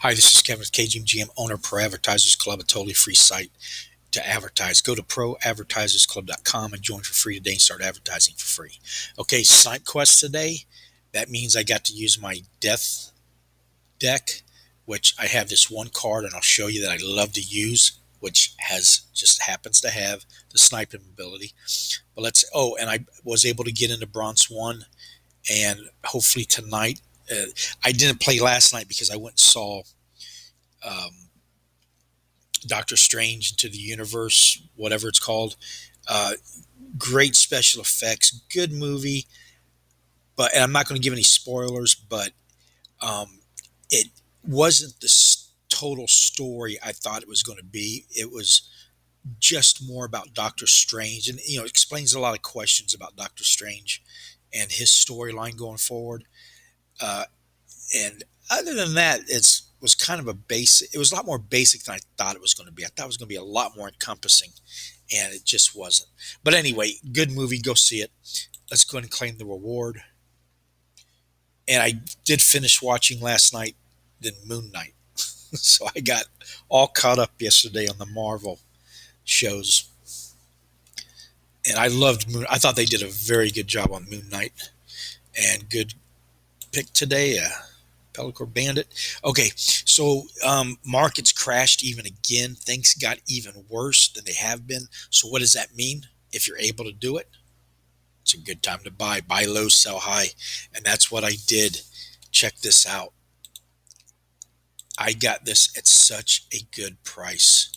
Hi, this is Kevin with KGMGM, owner of ProAdvertisersClub, a totally free site to advertise. Go to ProAdvertisersClub.com and join for free today and start advertising for free. Okay, side quest today. That means I got to use my death deck, which I have this one card, and I'll show you that I love to use, which just happens to have the sniping ability. But and I was able to get into Bronze 1, and hopefully tonight. I didn't play last night because I went and saw um, Doctor Strange into the Universe, whatever it's called. Uh, Great special effects, good movie, and I'm not going to give any spoilers, but um, it wasn't the total story I thought it was going to be. It was just more about Doctor Strange, and it explains a lot of questions about Doctor Strange and his storyline going forward. Uh, and other than that, it was kind of a basic. It was a lot more basic than I thought it was going to be. I thought it was going to be a lot more encompassing, and it just wasn't. But anyway, good movie. Go see it. Let's go ahead and claim the reward. And I did finish watching last night, then Moon Knight. So I got all caught up yesterday on the Marvel shows, and I loved Moon. I thought they did a very good job on Moon Knight, and good pick today. Pellicor Bandit. Okay, so markets crashed even again. Things got even worse than they have been. So what does that mean? If you're able to do it, it's a good time to buy. Buy low, sell high. And that's what I did. Check this out. I got this at such a good price.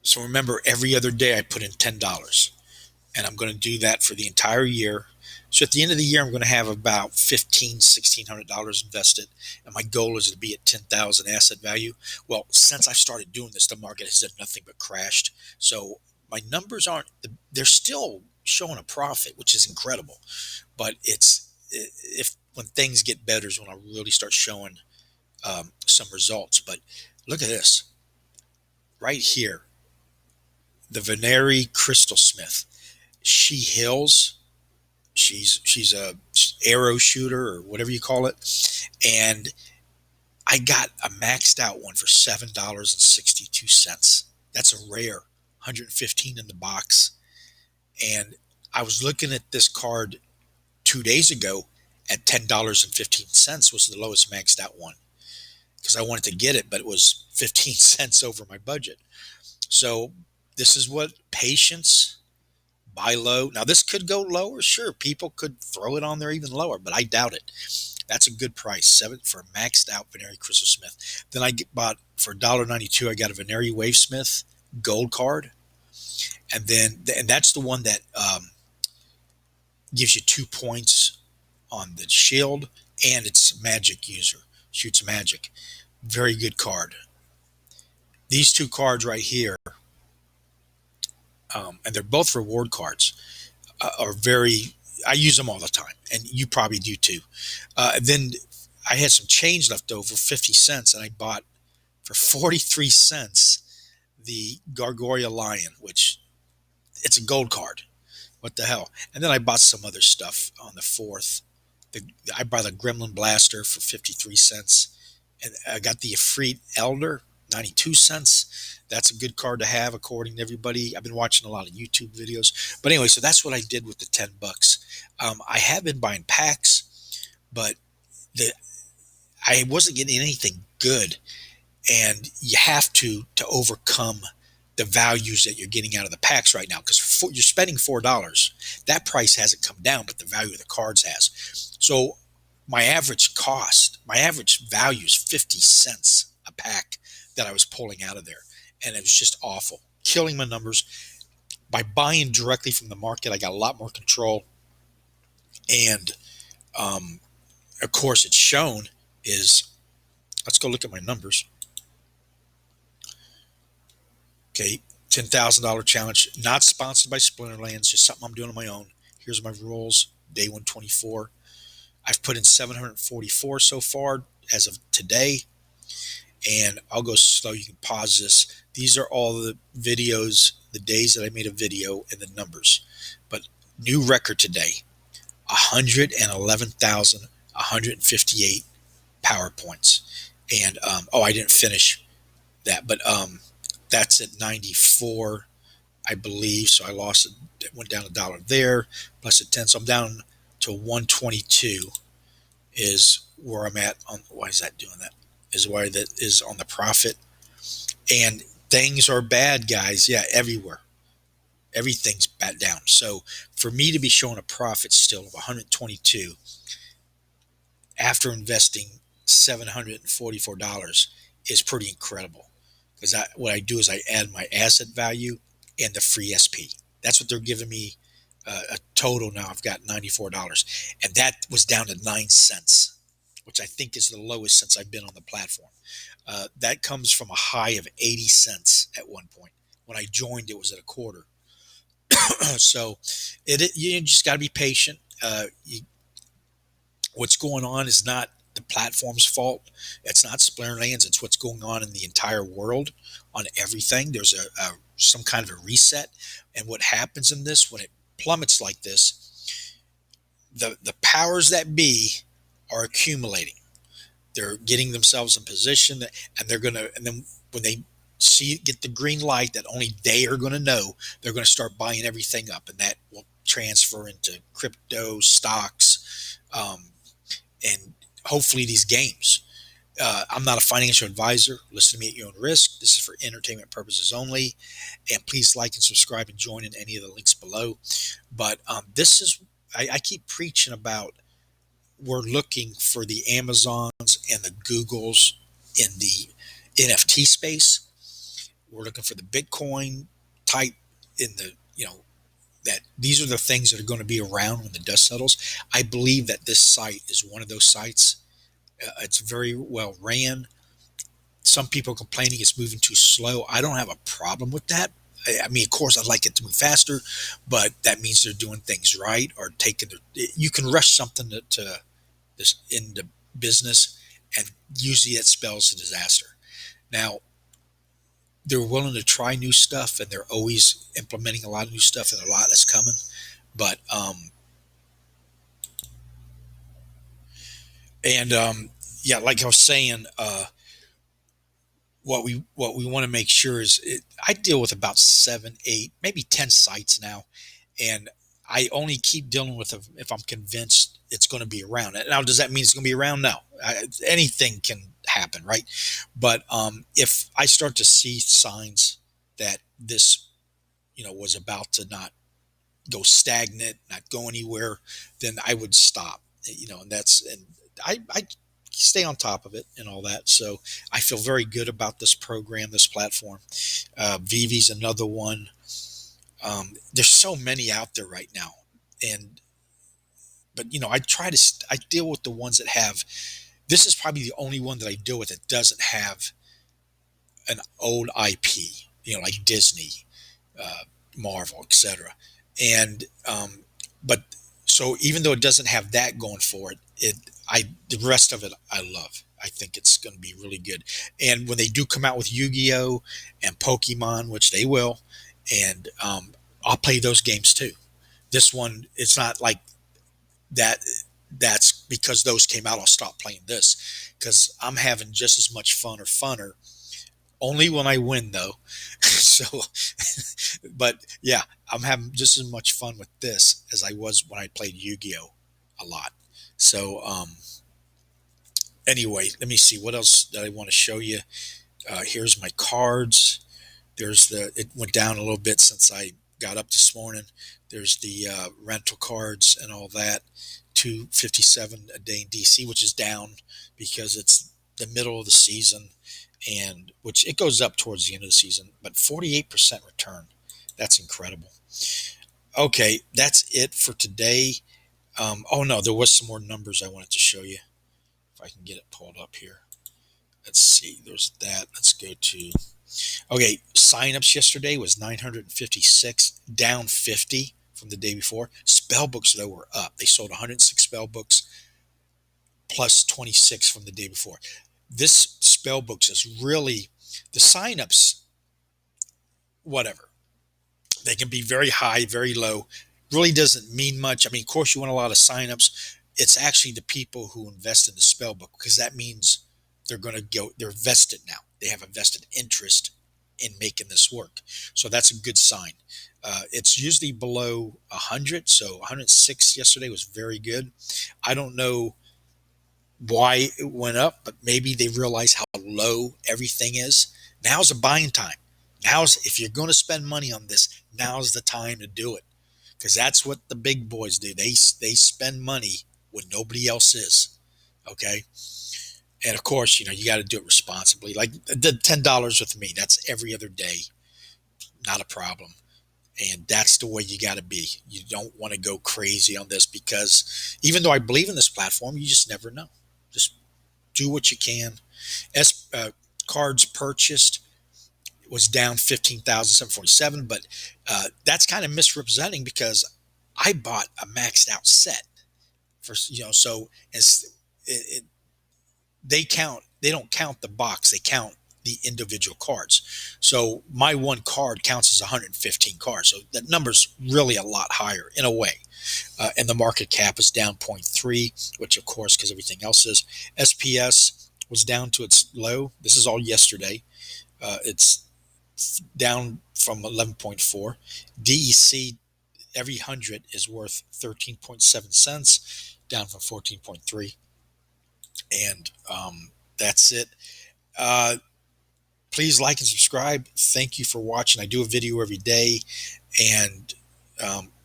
So remember, every other day I put in $10. And I'm going to do that for the entire year. So at the end of the year, I'm going to have about $1,600 invested, and my goal is to be at 10,000 asset value. Well, since I started doing this, the market has done nothing but crashed. So my numbers they're still showing a profit, which is incredible. But if when things get better is when I really start showing some results. But look at this right here, the Veneri Crystal Smith. She hills. She's a arrow shooter or whatever you call it, and I got a maxed out one for $7.62. That's a rare, 115 in the box. And I was looking at this card 2 days ago at $10.15 was the lowest maxed out one because I wanted to get it, but it was 15 cents over my budget. So this is what patience. Buy low. Now this could go lower. Sure, people could throw it on there even lower, but I doubt it. That's a good price. Seven for a maxed out Veneri Crystal Smith. Then bought for $1.92. I got a Veneri Wavesmith gold card, and that's the one that gives you 2 points on the shield, and it's magic user, shoots magic. Very good card. These two cards right here, and they're both reward cards, are very. I use them all the time, and you probably do too. Then I had some change left over, 50 cents, and I bought for 43 cents the Gargoyle Lion, which it's a gold card. What the hell? And then I bought some other stuff on the 4th. I bought the Gremlin Blaster for 53 cents, and I got the Efreet Elder, 92 cents. That's a good card to have, according to everybody. I've been watching a lot of YouTube videos. But anyway, so that's what I did with the $10. I have been buying packs, but I wasn't getting anything good. And you have to overcome the values that you're getting out of the packs right now, because you're spending $4. That price hasn't come down, but the value of the cards has. So my average value is 50 cents a pack that I was pulling out of there. And it was just awful, killing my numbers. By buying directly from the market, I got a lot more control. And of course, it's shown let's go look at my numbers. Okay, $10,000 challenge, not sponsored by Splinterlands, just something I'm doing on my own. Here's my rules, day 124. I've put in 744 so far as of today, and I'll go slow. You can pause this. These are all the videos, the days that I made a video, and the numbers. But new record today, 111,000. 158 PowerPoints. And I didn't finish that, but that's at 94, I believe. So I lost it, went down $1 there, plus at 10. So I'm down to 122 is where I'm at on. Why is that doing that? Is why that is on the profit. And things are bad, guys. Yeah, everywhere. Everything's bad down. So for me to be showing a profit still of 122 after investing $744 is pretty incredible. Because what I do is I add my asset value and the free SP. That's what they're giving me. A total now I've got $94, and that was down to 9 cents, which I think is the lowest since I've been on the platform. That comes from a high of 80 cents at one point. When I joined, it was at a quarter. So you just got to be patient. What's going on is not the platform's fault. It's not Splinterlands. It's what's going on in the entire world on everything. There's some kind of a reset. And what happens in this, when it plummets like this, the powers that be are accumulating. They're getting themselves in position, and and then when they get the green light that only they are going to know, they're going to start buying everything up, and that will transfer into crypto stocks, and hopefully these games. I'm not a financial advisor. Listen to me at your own risk. This is for entertainment purposes only. And please like and subscribe and join in any of the links below. But this is, I keep preaching about, we're looking for the Amazons and the Googles in the NFT space. We're looking for the Bitcoin type in the, that these are the things that are going to be around when the dust settles. I believe that this site is one of those sites. It's very well ran. Some people are complaining it's moving too slow. I don't have a problem with that. I mean, of course, I'd like it to move faster, but that means they're doing things right or taking you can rush something to this into business, and usually it spells a disaster. Now, they're willing to try new stuff, and they're always implementing a lot of new stuff, and a lot that's coming. But yeah, like I was saying, what we want to make sure is I deal with about 7, 8, maybe 10 sites now, and I only keep dealing with them if I'm convinced it's going to be around. Now, does that mean it's going to be around? No, anything can happen, right? But if I start to see signs that this, was about to not go stagnant, not go anywhere, then I would stop. And I stay on top of it and all that. So I feel very good about this program, this platform. Vivi's another one. There's so many out there right now, but I deal with the ones that have. This is probably the only one that I deal with that doesn't have an old IP, like Disney, Marvel, etc. And but so even though it doesn't have that going for it, the rest of it I love. I think it's going to be really good. And when they do come out with Yu-Gi-Oh and Pokemon, which they will, and I'll play those games too. This one, it's not like that. That's because those came out. I'll stop playing this because I'm having just as much fun or funner. Only when I win, though. So, but yeah, I'm having just as much fun with this as I was when I played Yu-Gi-Oh a lot. So, anyway, let me see what else that I want to show you. Here's my cards. It went down a little bit since I got up this morning. There's the rental cards and all that. 257 a day in DC, which is down because it's the middle of the season, and which it goes up towards the end of the season, but 48% return. That's incredible. Okay, that's it for today. Oh no, there was some more numbers I wanted to show you. If I can get it pulled up here. Let's see. There's that. Let's go to. Okay, signups yesterday was 956, down 50 from the day before. Spell books, though, were up. They sold 106 spell books plus 26 from the day before. This spell books is really the signups, whatever. They can be very high, very low. Really doesn't mean much. I mean, of course, you want a lot of signups, it's actually the people who invest in the spell book, because that means they're vested now. They have a vested interest in making this work. So that's a good sign. It's usually below 100. So 106 yesterday was very good. I don't know why it went up, but maybe they realize how low everything is. Now's a buying time. If you're going to spend money on this, now's the time to do it, because that's what the big boys do. They spend money when nobody else is. Okay. And of course, you got to do it responsibly. Like the $10 with me, that's every other day, not a problem. And that's the way you got to be. You don't want to go crazy on this, because even though I believe in this platform, you just never know. Just do what you can. As cards purchased was down 15,747, but that's kind of misrepresenting, because I bought a maxed out set for, so it, they don't count the box, they count the individual cards. So my one card counts as 115 cards. So that number's really a lot higher in a way. And the market cap is down 0.3, which of course, because everything else is. SPS was down to its low. This is all yesterday. It's down from 11.4. DEC every 100 is worth 13.7 cents, down from 14.3. And that's it. Please like and subscribe. Thank you for watching. I do a video every day, and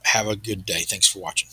have a good day. Thanks for watching.